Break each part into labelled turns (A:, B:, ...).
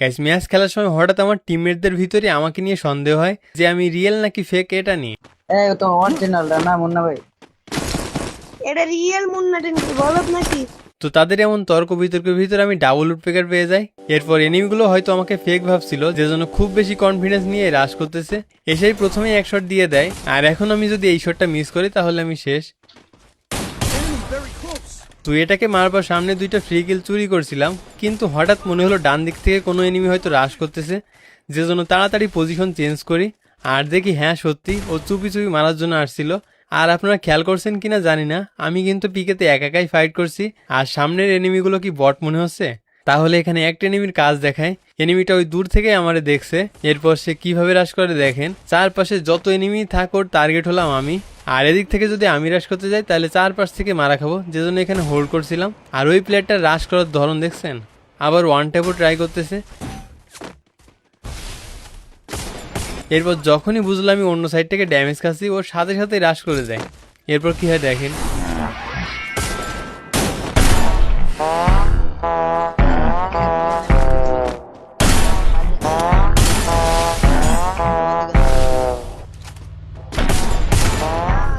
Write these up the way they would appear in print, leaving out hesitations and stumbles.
A: Guys match খেলার সময় হঠাৎ আমার টিমমেটদের ভিতরে আমাকে নিয়ে সন্দেহ হয় যে আমি রিয়েল নাকি ফেক এটা নিয়ে।
B: এই তো অরিজিনাল না মুন্না ভাই।
C: এটা রিয়েল মুন্নাটা নাকি বলত নাকি?
A: তো তাদের এমন তর্ক বিতর্কের ভিতরে আমি ডাবল উডপেকার পেয়ে যাই। এরপর এনিমিগুলো হয়তো আমাকে ফেক ভাবছিল, যে জন্য খুব বেশি কনফিডেন্স নিয়ে রাশ করতেছে। এসেই প্রথমেই এক শট দিয়ে দেয়, আর এখন আমি যদি এই শটটা মিস করি তাহলে আমি শেষ। তুই এটাকে মারবার সামনে দুইটা ফ্রি কিল চুরি করছিলাম, কিন্তু হঠাৎ মনে হলো ডান দিক থেকে কোনো এনিমি হয়তো রাশ করতেছে, যে জন্য তাড়াতাড়ি পজিশন চেঞ্জ করি। আর দেখি হ্যাঁ সত্যি ও চুপি চুপি মারার জন্য আসছিল। আর আপনারা খেয়াল করছেন কিনা জানি না, আমি কিন্তু পিকেতে একাই ফাইট করছি। আর সামনের এনিমিগুলো কি বট মনে হচ্ছে? তাহলে এখানে একটা এনিমির কাজ দেখায়। এনিমিটা ওই দূর থেকে আমারে দেখছে, এরপর সে কিভাবে রাশ করে দেখেন। চারপাশে যত এনিমি থাক ওর টার্গেট হলাম আমি। আর এদিক থেকে যদি আমি রাশ করতে যাই তাহলে চারপাশ থেকে মারা খাবো, যে জন্য এখানে হোল্ড করছিলাম। আর ওই প্লেয়ারটা রাশ করার ধরন দেখছেন, আবার ওয়ান ট্যাপও ট্রাই করতেছে। এরপর যখনই বুঝলাম আমি অন্য সাইড থেকে ড্যামেজ খাচ্ছি, ওর সাথে সাথে রাশ করে দেয়। এরপর কি হয় দেখেন,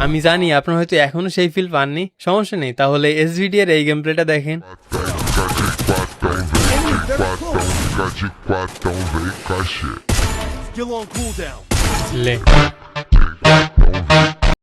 A: আমি জানি আপনারা হয়তো এখনো সেই ফিল পাননি, সমস্যা নেই। তাহলে এসভিডি এর এই গেম প্লেটা দেখেন।
D: Skill on cooldown.
A: লে